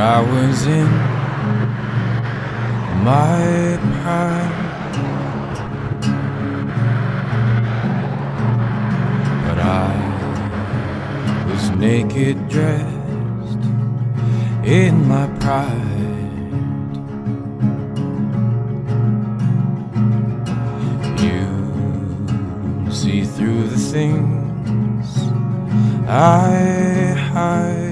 I was in my prime, but I was naked, dressed in my pride. You see through the things I hide,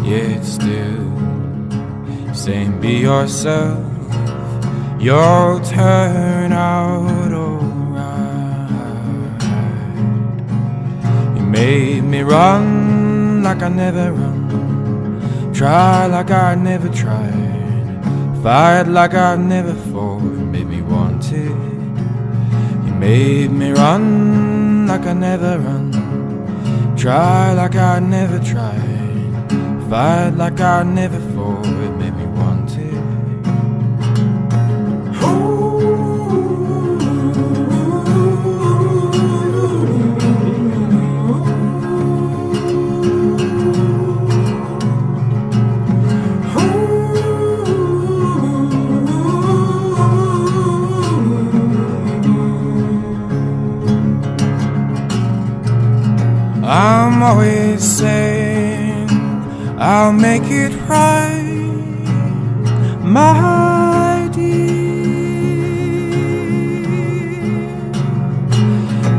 yet still saying be yourself, you'll turn out alright. You made me run like I never run, try like I never tried, fight like I never fought, made me want it. You made me run like I never run, try like I never tried, fight like I never fought, it made me want it. I'm always saying I'll make it right, my dear,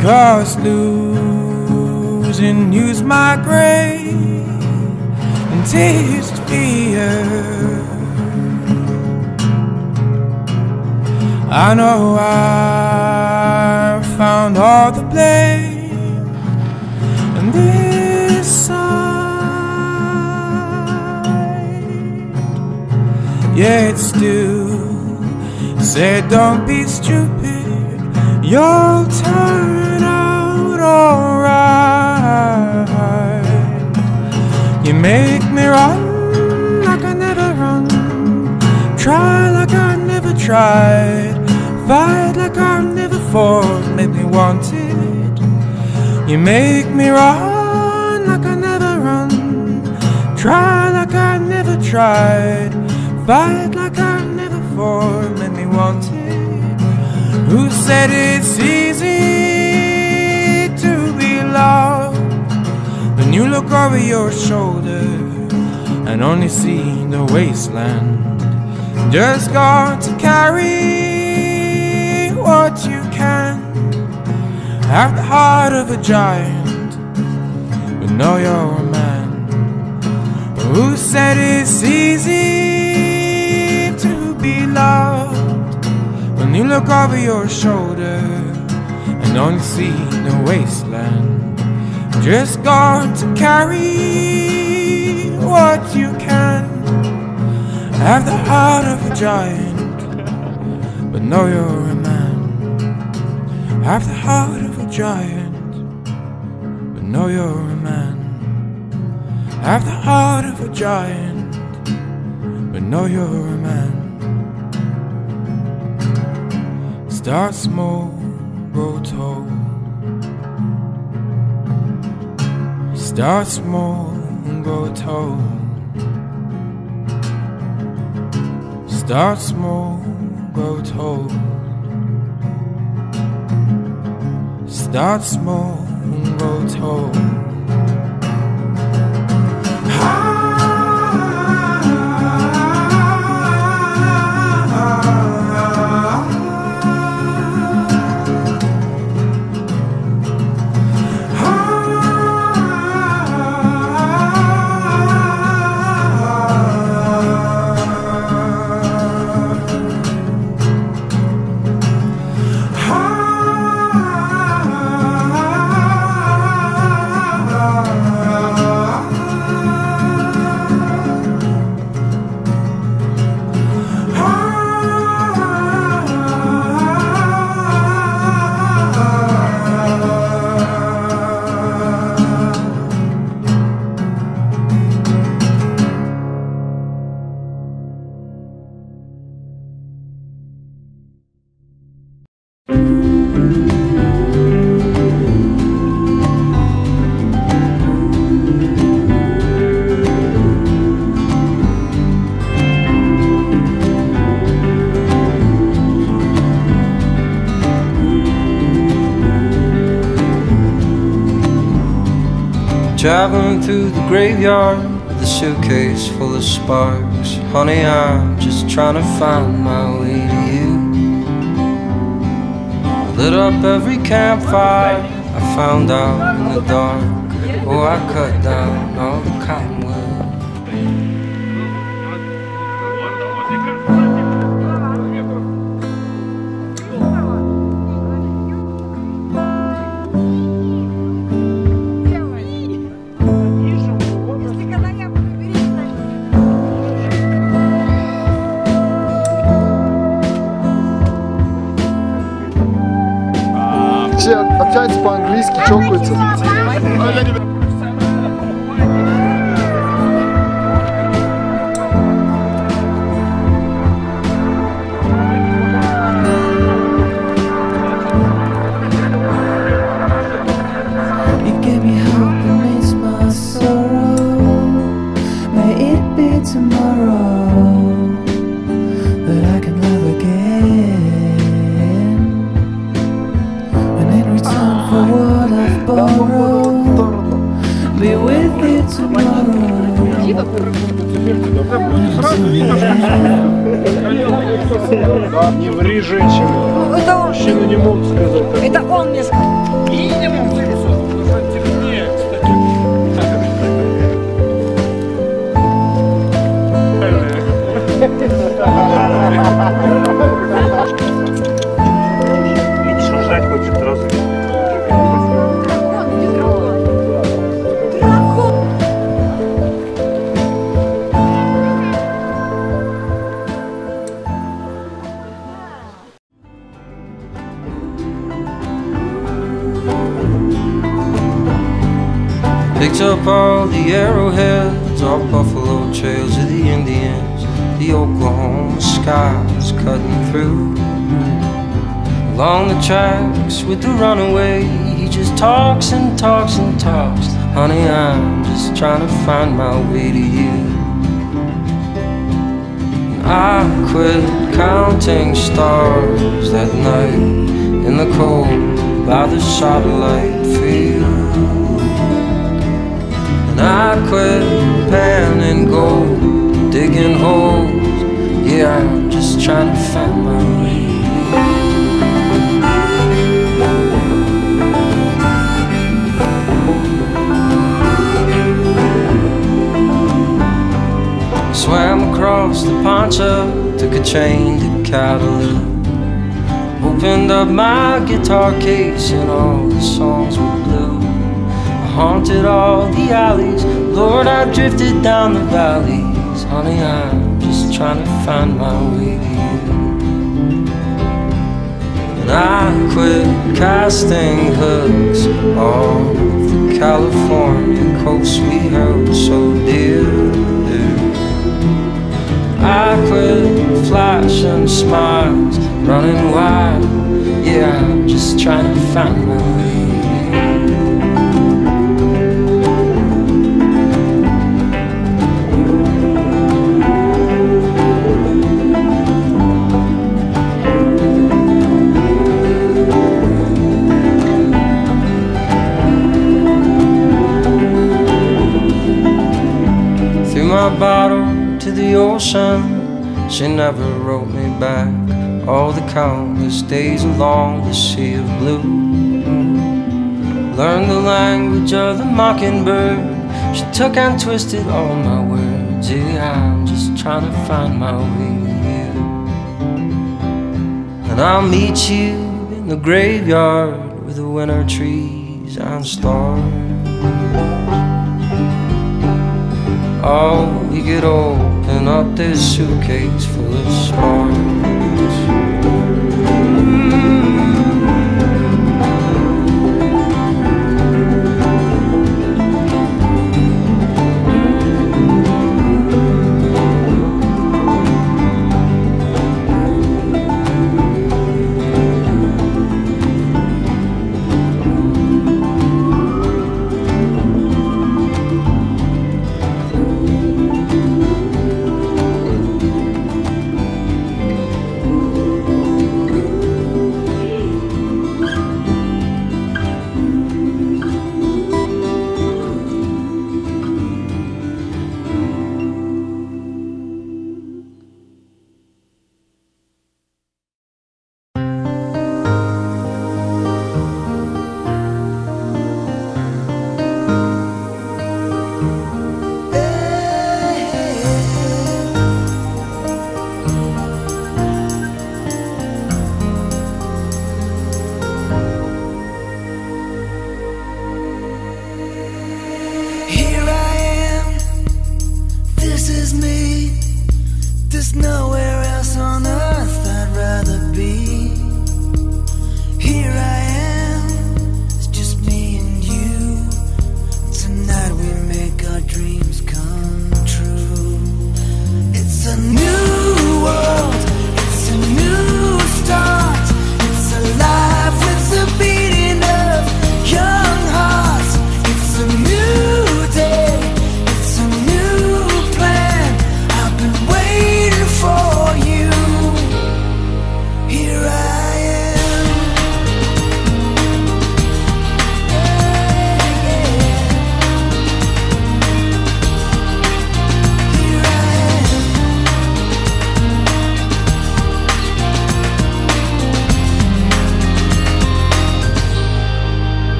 'cause losing you's my grave and tears to fear. I know I found all the blame and this side, yet still said don't be stupid, you'll turn out alright. You make me run like I never run, try like I never tried, fight like I never fought, make me want it. You make me run like I never run, try like I never tried, fight like I never fought, make me want it. Who said it's easy to be loved when you look over your shoulder and only see the wasteland? Just got to carry what you can, have the heart of a giant, but know you're a man. Who said it's easy to be loved when you look over your shoulder and only see the wasteland? Just got to carry what you can, have the heart of a giant, but know you're a man. Have the heart of a giant, but know you're a man. Have the heart of a giant, but know you're a man. Start small, grow tall. Start small and grow tall. Start small, grow tall. Start small and grow tall. Traveling through the graveyard with a suitcase full of sparks. Honey, I'm just trying to find my way to you. Lit up every campfire I found out in the dark. Oh, I cut down all the cottonwood. Все общаются по-английски, чокаются. Не ври женщине. Это он. Мужчина не мог сказать. Это он мне сказал. Минимум за лицо, потому что темнее, кстати. Видишь, он жрать хочет сразу. Picked up all the arrowheads, all buffalo trails of the Indians, the Oklahoma skies cutting through. Along the tracks with the runaway, he just talks and talks and talks. Honey, I'm just trying to find my way to you. And I quit counting stars that night in the cold by the satellite field. And I quit pen and gold, digging holes. Yeah, I'm just trying to find my way. Swam across the poncha, took a train to Catalina. Opened up my guitar case and all the songs were blue. Haunted all the alleys, Lord, I drifted down the valleys. Honey, I'm just trying to find my way to you. And I quit casting hooks off the California coast we held so dear. I quit flashing smiles, running wild. Yeah, I'm just trying to find my way. My bottle to the ocean, she never wrote me back. All the countless days along the sea of blue. Learned the language of the mockingbird, she took and twisted all my words. Yeah, I'm just trying to find my way to you. And I'll meet you in the graveyard with the winter trees and stars. Oh, we could open up this suitcase full of sparks.